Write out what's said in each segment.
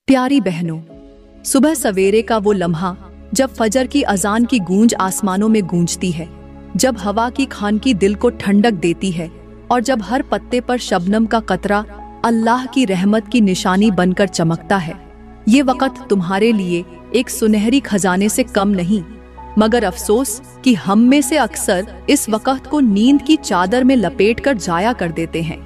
प्यारी बहनों, सुबह सवेरे का वो लम्हा जब फजर की अजान की गूंज आसमानों में गूंजती है, जब हवा की खानगी दिल को ठंडक देती है और जब हर पत्ते पर शबनम का कतरा अल्लाह की रहमत की निशानी बनकर चमकता है, ये वक्त तुम्हारे लिए एक सुनहरी खजाने से कम नहीं। मगर अफसोस कि हम में से अक्सर इस वक्त को नींद की चादर में लपेट कर जाया कर देते हैं।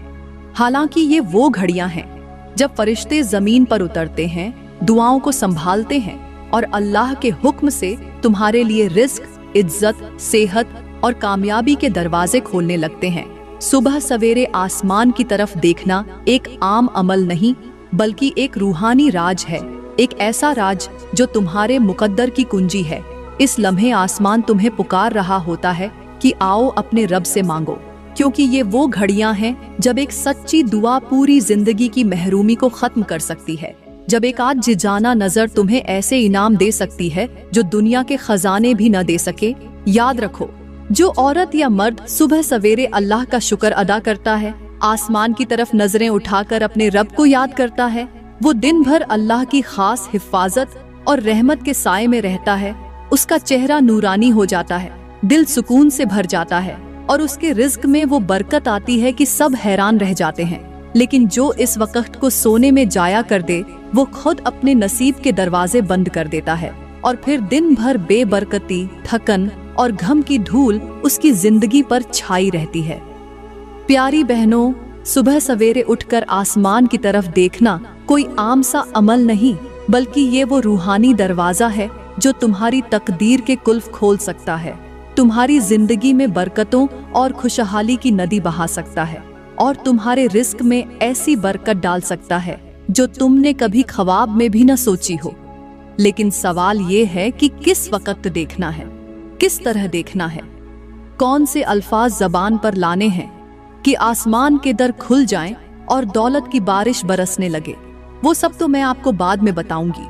हालांकि ये वो घड़ियां हैं जब फरिश्ते जमीन पर उतरते हैं, दुआओं को संभालते हैं और अल्लाह के हुक्म से तुम्हारे लिए रिस्क, इज्जत, सेहत और कामयाबी के दरवाजे खोलने लगते हैं। सुबह सवेरे आसमान की तरफ देखना एक आम अमल नहीं, बल्कि एक रूहानी राज है, एक ऐसा राज जो तुम्हारे मुकद्दर की कुंजी है। इस लम्हे आसमान तुम्हें पुकार रहा होता है कि आओ अपने रब से मांगो, क्योंकि ये वो घड़ियां हैं जब एक सच्ची दुआ पूरी जिंदगी की महरूमी को खत्म कर सकती है, जब एक आध जिजाना नजर तुम्हें ऐसे इनाम दे सकती है जो दुनिया के खजाने भी न दे सके। याद रखो, जो औरत या मर्द सुबह सवेरे अल्लाह का शुक्र अदा करता है, आसमान की तरफ नजरें उठाकर अपने रब को याद करता है, वो दिन भर अल्लाह की खास हिफाजत और रहमत के साए में रहता है। उसका चेहरा नूरानी हो जाता है, दिल सुकून से भर जाता है और उसके रिज्क में वो बरकत आती है कि सब हैरान रह जाते हैं। लेकिन जो इस वक्त को सोने में जाया कर दे, वो खुद अपने नसीब के दरवाजे बंद कर देता है और फिर दिन भर बेबरकती, थकन और गम की धूल उसकी जिंदगी पर छाई रहती है। प्यारी बहनों, सुबह सवेरे उठकर आसमान की तरफ देखना कोई आम सा अमल नहीं, बल्कि ये वो रूहानी दरवाजा है जो तुम्हारी तकदीर के कुल्फ खोल सकता है, तुम्हारी जिंदगी में बरकतों और खुशहाली की नदी बहा सकता है और तुम्हारे रिस्क में ऐसी बरकत डाल सकता है जो तुमने कभी ख्वाब में भी न सोची हो। लेकिन सवाल ये है कि किस वक्त देखना है, किस तरह देखना है, कौन से अल्फाज जबान पर लाने हैं कि आसमान के दर खुल जाएं और दौलत की बारिश बरसने लगे। वो सब तो मैं आपको बाद में बताऊंगी,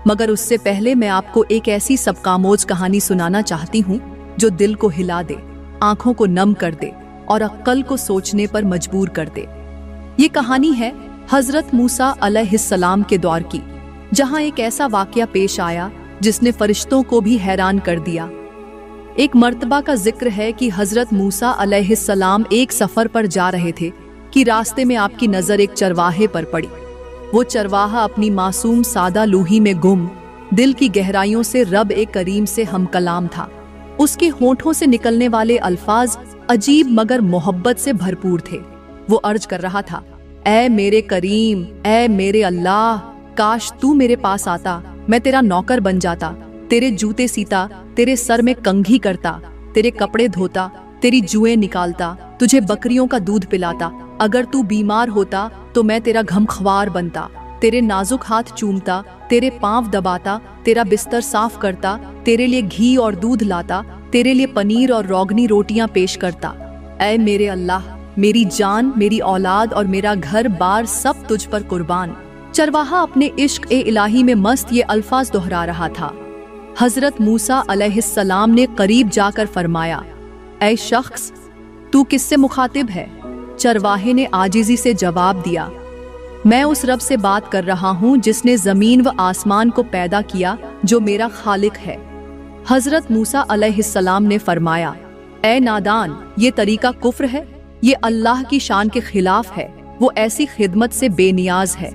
मगर उससे पहले मैं आपको एक ऐसी सबकामोज कहानी सुनाना चाहती हूँ जो दिल को हिला दे, आंखों को नम कर दे और अक्ल को सोचने पर मजबूर कर दे। ये कहानी है हजरत मूसा अलैहिस्सलाम के दौर की, जहाँ एक ऐसा वाकया पेश आया जिसने फरिश्तों को भी हैरान कर दिया। एक मर्तबा का जिक्र है कि हजरत मूसा अलैहिस्सलाम एक सफर पर जा रहे थे कि रास्ते में आपकी नजर एक चरवाहे पर पड़ी। वो चरवाहा अपनी मासूम सादा लूही में गुम, दिल की गहराइयों से रब ए करीम से हम कलाम था। उसके होठों से निकलने वाले अल्फाज अजीब मगर मोहब्बत से भरपूर थे। वो अर्ज कर रहा था, ऐ मेरे करीम, ऐ मेरे अल्लाह, काश तू मेरे पास आता, मैं तेरा नौकर बन जाता, तेरे जूते सीता, तेरे सर में कंघी करता, तेरे कपड़े धोता, तेरी जुएं निकालता, तुझे बकरियों का दूध पिलाता। अगर तू बीमार होता तो मैं तेरा घमख्वार बनता, तेरे नाजुक हाथ चूमता, तेरे पांव दबाता, तेरा बिस्तर साफ करता, तेरे लिए घी और दूध लाता, तेरे लिए पनीर और रोगनी रोटियां पेश करता। ऐ मेरे अल्लाह, मेरी जान, मेरी औलाद और मेरा घर बार सब तुझ पर कुर्बान। चरवाहा अपने इश्क ए इलाही में मस्त ये अल्फाज दोहरा रहा था। हजरत मूसा अलैहिस्सलाम ने करीब जाकर फरमाया, ऐ शख्स, तू किससे मुखातिब है? चरवाहे ने आजिजी से जवाब दिया, मैं उस रब से बात कर रहा हूँ जिसने जमीन व आसमान को पैदा किया, जो मेरा खालिक है। हजरत मूसा अलैहिस्सलाम ने फरमाया, ऐ नादान, ये तरीका कुफ्र है, ये अल्लाह की शान के खिलाफ है, वो ऐसी खिदमत से बेनियाज है।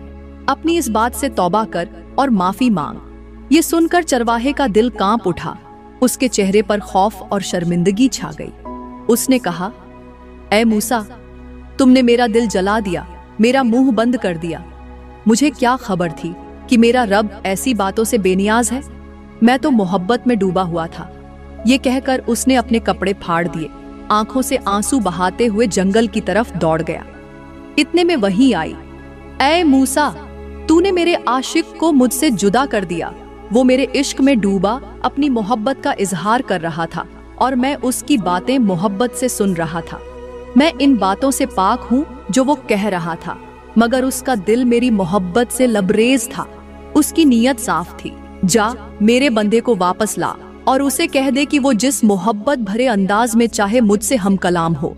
अपनी इस बात से तौबा कर और माफी मांग। ये सुनकर चरवाहे का दिल कांप उठा, उसके चेहरे पर खौफ और शर्मिंदगी छा गई। उसने कहा, ऐ मूसा, तुमने मेरा दिल जला दिया, मेरा मुंह बंद कर दिया। मुझे क्या खबर थी कि मेरा रब ऐसी बातों से बेनियाज है? मैं तो मोहब्बत में डूबा हुआ था। ये कहकर उसने अपने कपड़े फाड़ दिए, आंखों से आंसू बहाते हुए जंगल की तरफ दौड़ गया। इतने में वही आई, ऐ मूसा, तूने मेरे आशिक को मुझसे जुदा कर दिया। वो मेरे इश्क में डूबा अपनी मोहब्बत का इजहार कर रहा था और मैं उसकी बातें मोहब्बत से सुन रहा था। मैं इन बातों से पाक हूँ जो वो कह रहा था, मगर उसका दिल मेरी मोहब्बत से लबरेज था। उसकी नीयत साफ थी। जा, मेरे बंदे को वापस ला और उसे कह दे कि वो जिस मोहब्बत भरे अंदाज में चाहे मुझसे हम कलाम हो।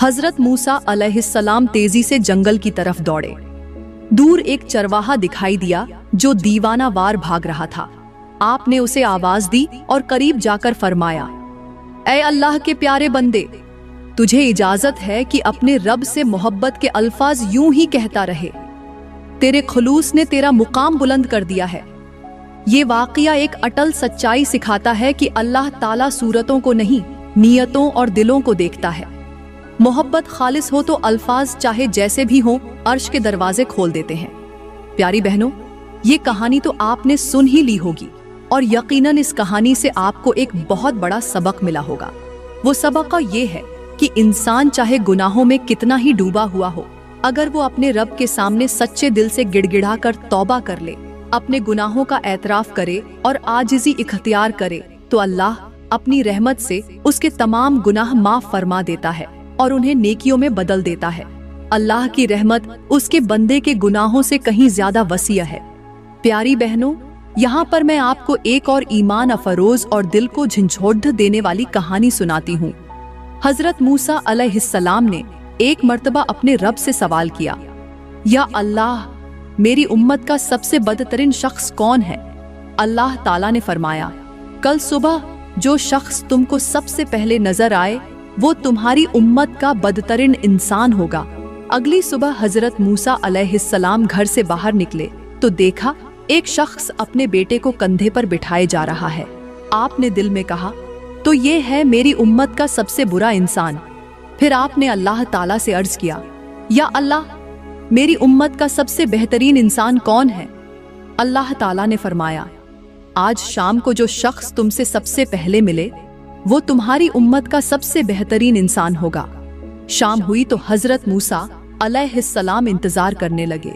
हजरत मूसा अलैहिस्सलाम तेजी से जंगल की तरफ दौड़े। दूर एक चरवाहा दिखाई दिया जो दीवाना वार भाग रहा था। आपने उसे आवाज दी और करीब जाकर फरमाया, ऐ अल्लाह के प्यारे बंदे, तुझे इजाजत है कि अपने रब से मोहब्बत के अल्फाज यूं ही कहता रहे। तेरे खुलूस ने तेरा मुकाम बुलंद कर दिया है। ये वाकया एक अटल सच्चाई सिखाता है कि अल्लाह ताला सूरतों को नहीं, नियतों और दिलों को देखता है। मोहब्बत खालिस हो तो अल्फाज चाहे जैसे भी हों, अर्श के दरवाजे खोल देते हैं। प्यारी बहनों, ये कहानी तो आपने सुन ही ली होगी और यकीनन इस कहानी से आपको एक बहुत बड़ा सबक मिला होगा। वो सबक ये है कि इंसान चाहे गुनाहों में कितना ही डूबा हुआ हो, अगर वो अपने रब के सामने सच्चे दिल से गिड़गिड़ा कर तौबा कर ले, अपने गुनाहों का एतराफ करे और आजिज़ी इख्तियार करे, तो अल्लाह अपनी रहमत से उसके तमाम गुनाह माफ फरमा देता है और उन्हें नेकियों में बदल देता है। अल्लाह की रहमत उसके बंदे के गुनाहों से कहीं ज्यादा वसीअ है। प्यारी बहनों, यहाँ पर मैं आपको एक और ईमान अफरोज और दिल को झंझोड़ देने वाली कहानी सुनाती हूँ। हजरत मूसा अलैहिस्सलाम ने एक मर्तबा अपने रब से सवाल किया, या अल्लाह, मेरी उम्मत का सबसे बदतरीन शख्स कौन है? अल्लाह ताला ने फरमाया, कल सुबह जो शख्स तुमको सबसे पहले नजर आए वो तुम्हारी उम्मत का बदतरीन इंसान होगा। अगली सुबह हजरत मूसा अलैहिस्सलाम घर से बाहर निकले तो देखा एक शख्स अपने बेटे को कंधे पर बिठाए जा रहा है। आपने दिल में कहा, तो ये है मेरी उम्मत का सबसे बुरा इंसान। फिर आपने अल्लाह ताला से अर्ज किया, या अल्लाह, मेरी उम्मत का सबसे बेहतरीन इंसान कौन है? अल्लाह ताला ने फरमाया, आज शाम को जो शख्स तुमसे सबसे पहले मिले वो तुम्हारी उम्मत का सबसे बेहतरीन इंसान होगा। शाम हुई तो हजरत मूसा अलैहिस्सलाम इंतजार करने लगे,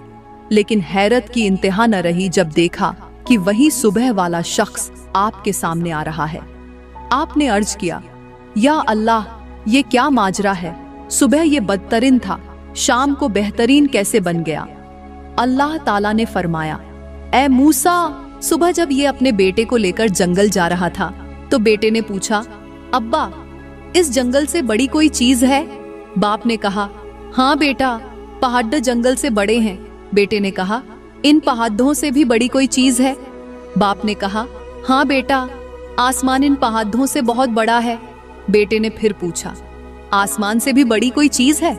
लेकिन हैरत की इंतहा न रही जब देखा कि वही सुबह वाला शख्स आपके सामने आ रहा है। आपने अर्ज किया, या अल्लाह, ये क्या माजरा है? सुबह ये बदतरीन था, शाम को बेहतरीन कैसे बन गया? अल्लाह ताला ने फरमाया, ए मूसा, सुबह जब ये अपने बेटे को लेकर जंगल जा रहा था तो बेटे ने पूछा, अब्बा, इस जंगल से बड़ी कोई चीज है? बाप ने कहा, हाँ बेटा, पहाड़ जंगल से बड़े हैं। बेटे ने कहा, इन पहाड़ों से भी बड़ी कोई चीज है? बाप ने कहा, हाँ बेटा, आसमान इन पहाड़ों से बहुत बड़ा है। बेटे ने फिर पूछा, आसमान से भी बड़ी कोई चीज है?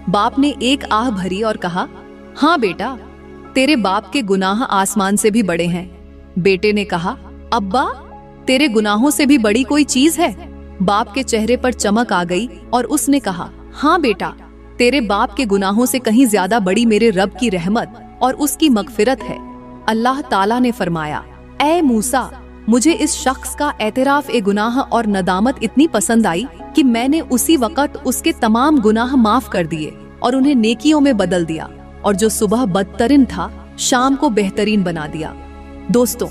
बाप ने एक आह भरी और कहा, हाँ बेटा, तेरे बाप के गुनाह आसमान से भी बड़े हैं। बेटे ने कहा, अब्बा, तेरे गुनाहों से भी बड़ी कोई चीज है? बाप के चेहरे पर चमक आ गई और उसने कहा, हाँ बेटा, तेरे बाप के गुनाहों से कहीं ज्यादा बड़ी मेरे रब की रहमत और उसकी मगफिरत है। अल्लाह ताला ने फरमाया, ऐ मूसा, मुझे इस शख्स का एतराफ ए गुनाह और नदामत इतनी पसंद आई कि मैंने उसी वक्त उसके तमाम गुनाह माफ कर दिए और उन्हें नेकियों में बदल दिया, और जो सुबह बदतरीन था शाम को बेहतरीन बना दिया। दोस्तों,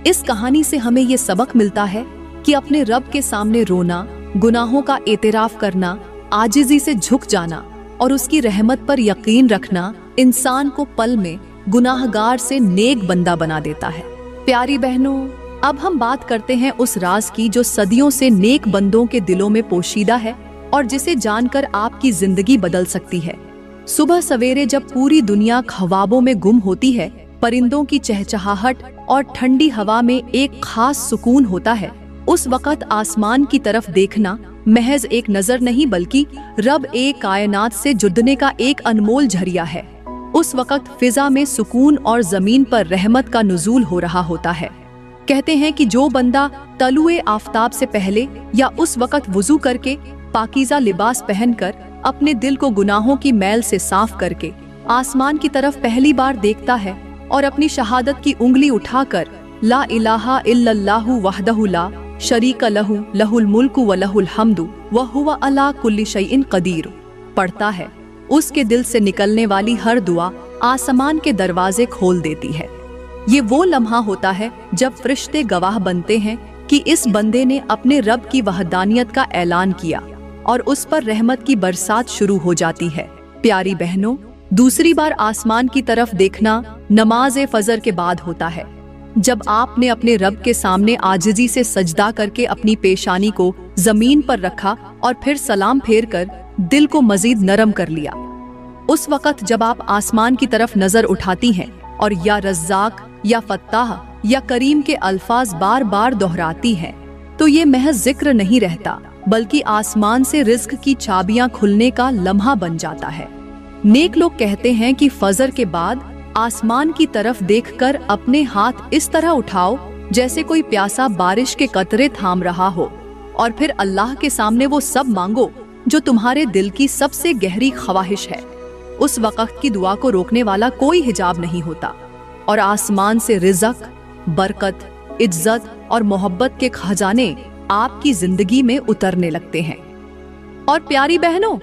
इस कहानी से हमें ये सबक मिलता है कि अपने रब के सामने रोना, गुनाहों का एतराफ करना, आजिज़ी से झुक जाना और उसकी रहमत पर यकीन रखना इंसान को पल में गुनाहगार से नेक बंदा बना देता है। प्यारी बहनों, अब हम बात करते हैं उस राज की जो सदियों से नेक बंदों के दिलों में पोशीदा है और जिसे जानकर आपकी जिंदगी बदल सकती है। सुबह सवेरे जब पूरी दुनिया ख्वाबों में गुम होती है, परिंदों की चहचहाहट और ठंडी हवा में एक खास सुकून होता है, उस वक्त आसमान की तरफ देखना महज एक नजर नहीं बल्कि रब ए कायनात से जुड़ने का एक अनमोल जरिया है। उस वक्त फिजा में सुकून और जमीन पर रहमत का नुज़ूल हो रहा होता है। कहते हैं कि जो बंदा तलुए आफताब से पहले या उस वक्त वुजू करके पाकीज़ा लिबास पहनकर अपने दिल को गुनाहों की मैल से साफ करके आसमान की तरफ पहली बार देखता है और अपनी शहादत की उंगली उठाकर ला इलाहा इल्लल्लाहु वहदहु ला शरीका लहु लहुल मुल्कु व लहुल हम्दु व हुवा अला कुल्ली शैइन कदीर पढ़ता है, उसके दिल से निकलने वाली हर दुआ आसमान के दरवाजे खोल देती है। ये वो लम्हा होता है जब फरिश्ते गवाह बनते हैं कि इस बंदे ने अपने रब की वहदानियत का ऐलान किया और उस पर रहमत की बरसात शुरू हो जाती है। प्यारी बहनों, दूसरी बार आसमान की तरफ देखना नमाज फजर के बाद होता है, जब आपने अपने रब के सामने आजिज़ी से सजदा करके अपनी पेशानी को जमीन पर रखा और फिर सलाम फेर कर दिल को मजीद नरम कर लिया। उस वक्त जब आप आसमान की तरफ नजर उठाती हैं और या रज़्ज़ाक या फत्ताह या करीम के अल्फाज बार बार दोहराती हैं, तो ये महज जिक्र नहीं रहता, बल्कि आसमान से रिज़्क की चाबियां खुलने का लम्हा बन जाता है। नेक लोग कहते हैं कि फजर के बाद आसमान की तरफ देखकर अपने हाथ इस तरह उठाओ जैसे कोई प्यासा बारिश के कतरे थाम रहा हो, और फिर अल्लाह के सामने वो सब मांगो जो तुम्हारे दिल की सबसे गहरी ख्वाहिश है। उस वक्त की दुआ को रोकने वाला कोई हिजाब नहीं होता और आसमान से रिज़्क, बरकत, इज्जत और मोहब्बत के खजाने आपकी जिंदगी में उतरने लगते हैं। और प्यारी बहनों,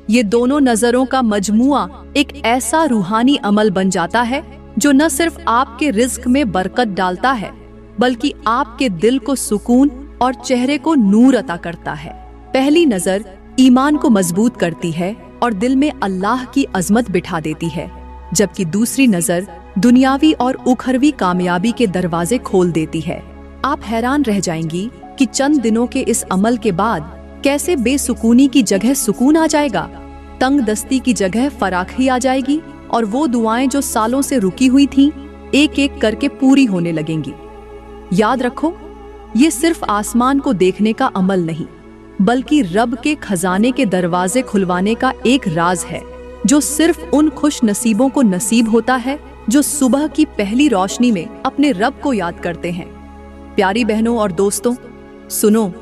ये दोनों नजरों का मजमुआ एक ऐसा रूहानी अमल बन जाता है जो न सिर्फ आपके रिज़्क में बरकत डालता है, बल्कि आपके दिल को सुकून और चेहरे को नूर अता करता है। पहली नजर ईमान को मजबूत करती है और दिल में अल्लाह की अजमत बिठा देती है, जबकि दूसरी नजर दुनियावी और उखरवी कामयाबी के दरवाजे खोल देती है। आप हैरान रह जाएंगी कि चंद दिनों के इस अमल के बाद कैसे बेसुकूनी की जगह सुकून आ जाएगा, तंग दस्ती की जगह फराखी आ जाएगी और वो दुआएं जो सालों से रुकी हुई थीं, एक एक करके पूरी होने लगेंगी। याद रखो, ये सिर्फ आसमान को देखने का अमल नहीं, बल्कि रब के खजाने के दरवाजे खुलवाने का एक राज है, जो सिर्फ उन खुश नसीबों को नसीब होता है जो सुबह की पहली रोशनी में अपने रब को याद करते हैं। प्यारी बहनों और दोस्तों, सुनो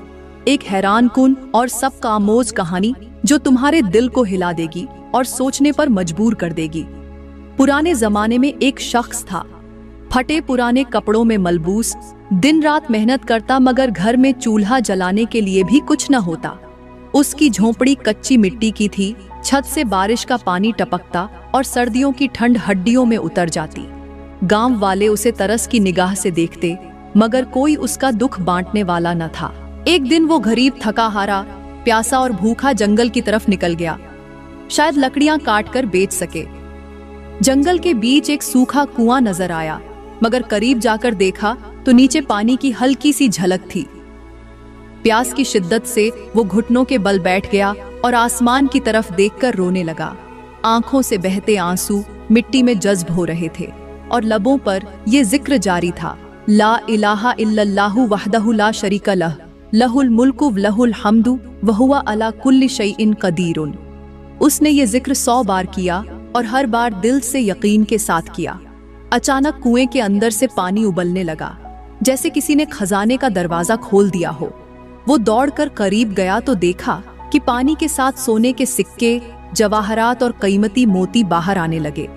एक हैरानकुन और सबका आमोज कहानी जो तुम्हारे दिल को हिला देगी और सोचने पर मजबूर कर देगी। पुराने जमाने में एक शख्स था, फटे पुराने कपड़ों में मलबूस, दिन रात मेहनत करता, मगर घर में चूल्हा जलाने के लिए भी कुछ न होता। उसकी झोंपड़ी कच्ची मिट्टी की थी, छत से बारिश का पानी टपकता और सर्दियों की ठंड हड्डियों में उतर जाती। गांव वाले उसे तरस की निगाह से देखते, मगर कोई उसका दुख बांटने वाला न था। एक दिन वो गरीब, थका हारा, प्यासा और भूखा जंगल की तरफ निकल गया, शायद लकड़ियां काट कर बेच सके। जंगल के बीच एक सूखा कुआं नजर आया, मगर करीब जाकर देखा तो नीचे पानी की हल्की सी झलक थी। प्यास की शिद्दत से वो घुटनों के बल बैठ गया और आसमान की तरफ देखकर रोने लगा। आंखों से बहते आंसू मिट्टी में जज्ब हो रहे थे और लबों पर ये जिक्र जारी था, ला इलाहा इल्लल्लाहु वहदहु ला शरीका लह, लहुल मुल्कु व लहुल हम्दु व हुवा अला कुल्लि शैइन कदीरुन। उसने ये जिक्र 100 बार किया और हर बार दिल से यकीन के साथ किया। अचानक कुएं के अंदर से पानी उबलने लगा, जैसे किसी ने खजाने का दरवाजा खोल दिया हो। वो दौड़कर करीब गया तो देखा कि पानी के साथ सोने के सिक्के, जवाहरात और कीमती मोती बाहर आने लगे।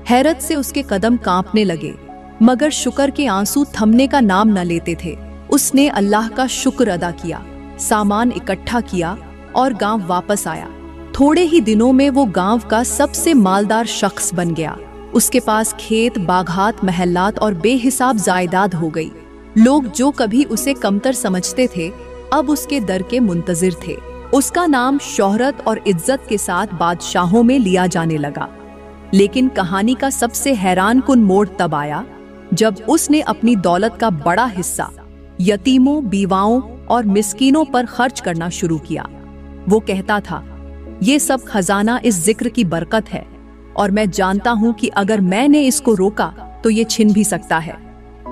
हैरत से उसके कदम कांपने लगे, मगर शुक्र के आंसू थमने का नाम न लेते थे। उसने अल्लाह का शुक्र अदा किया, सामान इकट्ठा किया और गांव वापस आया। थोड़े ही दिनों में वो गांव का सबसे मालदार शख्स बन गया। उसके पास खेत, बागात, महल्लात और बेहिसाब जायदाद हो गई। लोग जो कभी उसे कमतर समझते थे, अब उसके दर के मुंतजिर थे। उसका नाम शोहरत और इज्जत के साथ बादशाहों में लिया जाने लगा। लेकिन कहानी का सबसे हैरानकुन मोड़ तब आया जब उसने अपनी दौलत का बड़ा हिस्सा यतीमों, बीवाओं और मिस्कीनों पर खर्च करना शुरू किया। वो कहता था, ये सब खजाना इस जिक्र की बरकत है और मैं जानता हूं कि अगर मैंने इसको रोका तो ये छिन भी सकता है।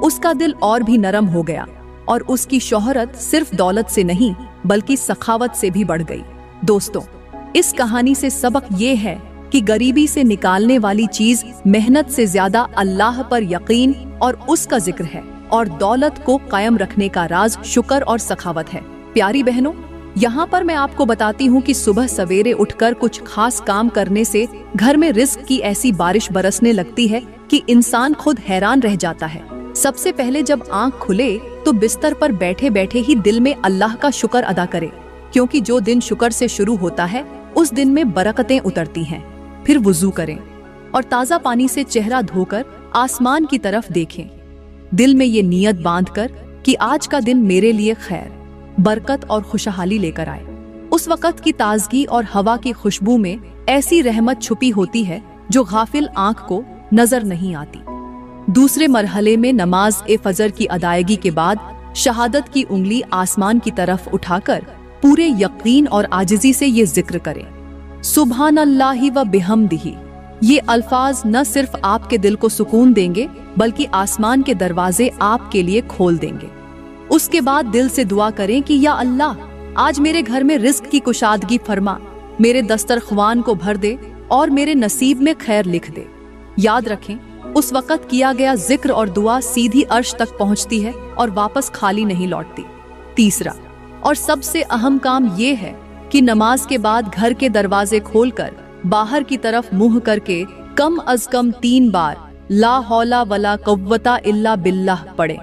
उसका दिल और भी नरम हो गया और उसकी शोहरत सिर्फ दौलत से नहीं बल्कि सखावत से भी बढ़ गई। दोस्तों, इस कहानी से सबक ये है कि गरीबी से निकालने वाली चीज मेहनत से ज्यादा अल्लाह पर यकीन और उसका जिक्र है, और दौलत को कायम रखने का राज शुक्र और सखावत है। प्यारी बहनों, यहाँ पर मैं आपको बताती हूँ कि सुबह सवेरे उठकर कुछ खास काम करने से घर में रिस्क की ऐसी बारिश बरसने लगती है कि इंसान खुद हैरान रह जाता है। सबसे पहले जब आंख खुले तो बिस्तर पर बैठे बैठे ही दिल में अल्लाह का शुक्र अदा करें, क्योंकि जो दिन शुक्र से शुरू होता है उस दिन में बरकतें उतरती हैं। फिर वुजू करें और ताज़ा पानी से चेहरा धोकर आसमान की तरफ देखें, दिल में ये नियत बांधकर कि आज का दिन मेरे लिए खैर, बरकत और खुशहाली लेकर आए। उस वक़्त की ताजगी और हवा की खुशबू में ऐसी रहमत छुपी होती है जो गाफिल आंख को नजर नहीं आती। दूसरे मरहले में नमाज ए फजर की अदायगी के बाद शहादत की उंगली आसमान की तरफ उठाकर पूरे यकीन और आजिज़ी से ये जिक्र करें, सुभान अल्लाहि व बिहम्दिही। ये अल्फाज न सिर्फ आपके दिल को सुकून देंगे बल्कि आसमान के दरवाजे आपके लिए खोल देंगे। उसके बाद दिल से दुआ करें कि या अल्लाह, आज मेरे घर में रिस्क की कुशादगी फरमा, मेरे दस्तरख्वान को भर दे और मेरे नसीब में खैर लिख दे। याद रखें, उस वक़्त किया गया जिक्र और दुआ सीधी अर्श तक पहुंचती है और वापस खाली नहीं लौटती। तीसरा और सबसे अहम काम ये है कि नमाज के बाद घर के दरवाजे खोलकर बाहर की तरफ मुंह करके कम अज कम 3 बार ला हौला वला कुव्वता इल्ला बिल्लाह पढ़ें,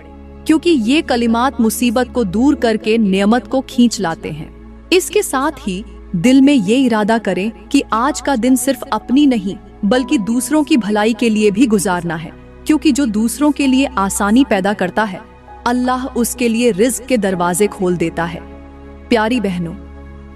क्योंकि ये कलिमात मुसीबत को दूर करके नेमत को खींच लाते हैं। इसके साथ ही दिल में ये इरादा करें कि आज का दिन सिर्फ अपनी नहीं बल्कि दूसरों की भलाई के लिए भी गुजारना है, क्योंकि जो दूसरों के लिए आसानी पैदा करता है अल्लाह उसके लिए रिज़्क के दरवाजे खोल देता है। प्यारी बहनों,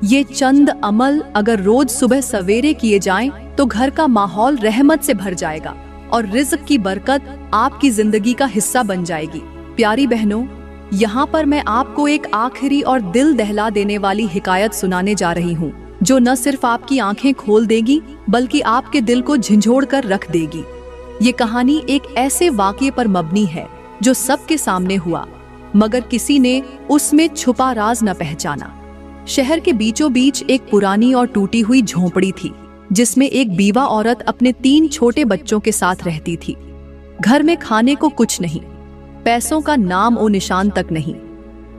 ये चंद अमल अगर रोज सुबह सवेरे किए जाएं तो घर का माहौल रहमत से भर जाएगा और रिज़्क की बरकत आपकी जिंदगी का हिस्सा बन जाएगी। प्यारी बहनों, यहाँ पर मैं आपको एक आखिरी और दिल दहला देने वाली हिकायत सुनाने जा रही हूँ, जो न सिर्फ आपकी आंखें खोल देगी बल्कि आपके दिल को झंझोड़ कर रख देगी। ये कहानी एक ऐसे वाक़ये पर मबनी है जो सबके सामने हुआ, मगर किसी ने उसमें छुपा राज न पहचाना। शहर के बीचों बीच एक पुरानी और टूटी हुई झोंपड़ी थी, जिसमें एक बीवा औरत अपने 3 छोटे बच्चों के साथ रहती थी। घर में खाने को कुछ नहीं, पैसों का नाम ओ निशान तक नहीं,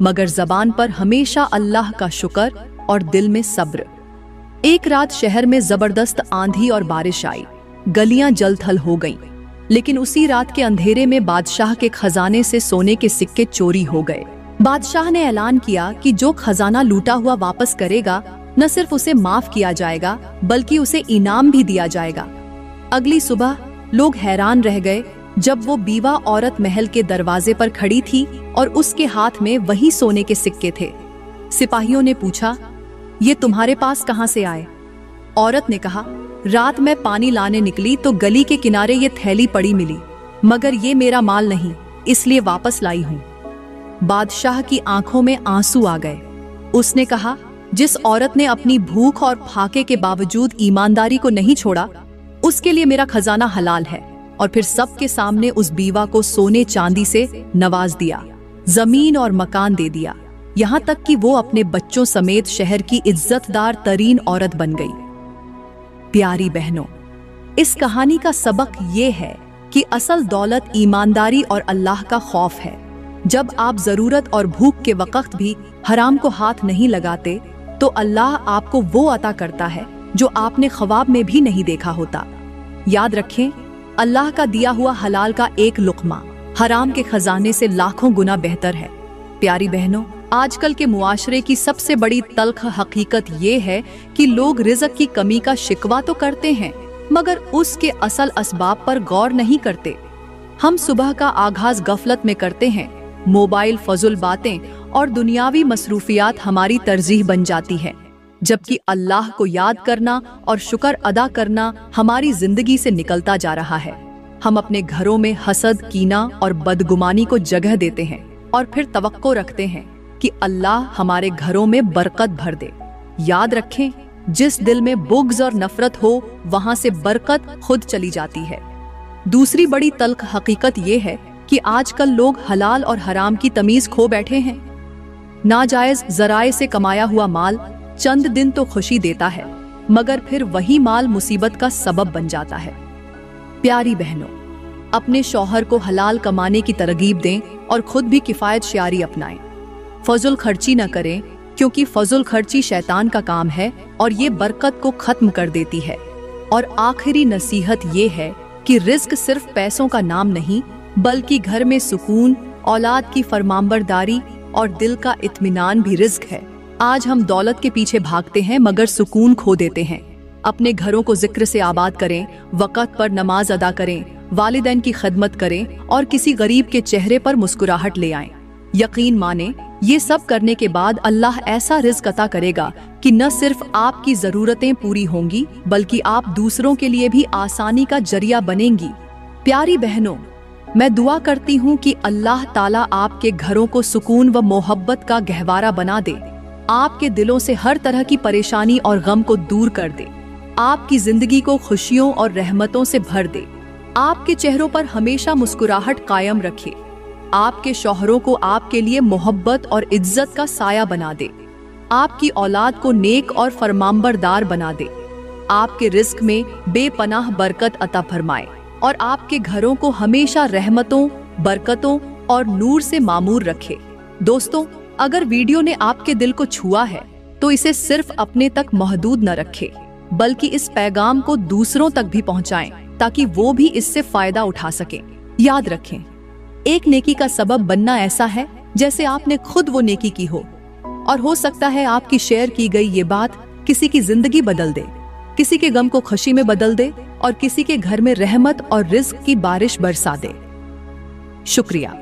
मगर जबान पर हमेशा अल्लाह का शुक्र और दिल में सब्र। एक रात शहर में जबरदस्त आंधी और बारिश आई, गलियां जलथल हो गईं। लेकिन उसी रात के अंधेरे में बादशाह के खजाने से सोने के सिक्के चोरी हो गए। बादशाह ने ऐलान किया कि जो खजाना लूटा हुआ वापस करेगा न सिर्फ उसे माफ किया जाएगा बल्कि उसे इनाम भी दिया जाएगा। अगली सुबह लोग हैरान रह गए जब वो बीवा औरत महल के दरवाजे पर खड़ी थी और उसके हाथ में वही सोने के सिक्के थे। सिपाहियों ने पूछा, ये तुम्हारे पास कहाँ से आए? औरत ने कहा, रात में पानी लाने निकली तो गली के किनारे ये थैली पड़ी मिली, मगर ये मेरा माल नहीं, इसलिए वापस लाई हूँ। बादशाह की आंखों में आंसू आ गए। उसने कहा, जिस औरत ने अपनी भूख और फाके के बावजूद ईमानदारी को नहीं छोड़ा, उसके लिए मेरा खजाना हलाल है। और फिर सबके सामने उस बीवा को सोने चांदी से नवाज दिया, जमीन और मकान दे दिया, यहाँ तक कि वो अपने बच्चों समेत शहर की इज्जतदार तरीन औरत बन गई। प्यारी बहनों, इस कहानी का सबक ये है कि असल दौलत ईमानदारी और अल्लाह का खौफ है। जब आप जरूरत और भूख के वक्त भी हराम को हाथ नहीं लगाते तो अल्लाह आपको वो अता करता है जो आपने ख्वाब में भी नहीं देखा होता। याद रखें, अल्लाह का दिया हुआ हलाल का एक लुक़मा हराम के खजाने से लाखों गुना बेहतर है। प्यारी बहनों, आजकल के मुआशरे की सबसे बड़ी तल्ख हकीकत ये है कि लोग रिज़्क की कमी का शिकवा तो करते हैं मगर उसके असल असबाब पर गौर नहीं करते। हम सुबह का आगाज गफलत में करते हैं, मोबाइल, फजुल बातें और दुनियावी मसरूफियात हमारी तरजीह बन जाती है, जबकि अल्लाह को याद करना और शुक्र अदा करना हमारी जिंदगी से निकलता जा रहा है। हम अपने घरों में हसद, कीना और बदगुमानी को जगह देते हैं और फिर तवक्को रखते हैं कि अल्लाह हमारे घरों में बरकत भर दे। याद रखें, जिस दिल में बुग़्ज़ और नफरत हो वहां से बरकत खुद चली जाती है। दूसरी बड़ी तल्ख हकीकत ये है कि आजकल लोग हलाल और हराम की तमीज खो बैठे हैं। नाजायज जराए से कमाया हुआ माल चंद दिन तो खुशी देता है, मगर फिर वही माल मुसीबत का सबब बन जाता है। प्यारी बहनों, अपने शौहर को हलाल कमाने की तरगीब दें और खुद भी किफ़ायत शारी अपनाएं। फजुल खर्ची न करें, क्योंकि फजुल खर्ची शैतान का काम है और ये बरकत को खत्म कर देती है। और आखिरी नसीहत ये है कि रिज़्क सिर्फ पैसों का नाम नहीं बल्कि घर में सुकून, औलाद की फरमाबरदारी और दिल का इत्मीनान भी रिज़्क है। आज हम दौलत के पीछे भागते हैं मगर सुकून खो देते हैं। अपने घरों को जिक्र से आबाद करें, वक़्त पर नमाज अदा करें, वालिदैन की खिदमत करें और किसी गरीब के चेहरे पर मुस्कुराहट ले आएं। यकीन माने, ये सब करने के बाद अल्लाह ऐसा रिज़्क अता करेगा कि न सिर्फ आपकी ज़रूरतें पूरी होंगी बल्कि आप दूसरों के लिए भी आसानी का जरिया बनेंगी। प्यारी बहनों, मैं दुआ करती हूँ कि अल्लाह ताला आपके घरों को सुकून व मोहब्बत का गहवारा बना दे, आपके दिलों से हर तरह की परेशानी और गम को दूर कर दे आपकी जिंदगी को खुशियों और रहमतों से भर दे, आपके चेहरों पर हमेशा मुस्कुराहट कायम रखे, आपके शौहरों को आपके लिए मोहब्बत और इज्जत का साया बना दे, आपकी औलाद को नेक और फरमांबरदार बना दे, आपके रिस्क में बेपनाह बरकत अता फरमाए और आपके घरों को हमेशा रहमतों, बरकतों और नूर से मामूर रखे। दोस्तों, अगर वीडियो ने आपके दिल को छुआ है तो इसे सिर्फ अपने तक महदूद न रखें, बल्कि इस पैगाम को दूसरों तक भी पहुंचाएं ताकि वो भी इससे फायदा उठा सकें। याद रखें, एक नेकी का सबब बनना ऐसा है जैसे आपने खुद वो नेकी की हो, और हो सकता है आपकी शेयर की गई ये बात किसी की जिंदगी बदल दे, किसी के गम को खुशी में बदल दे और किसी के घर में रहमत और रिज्क की बारिश बरसा दे। शुक्रिया।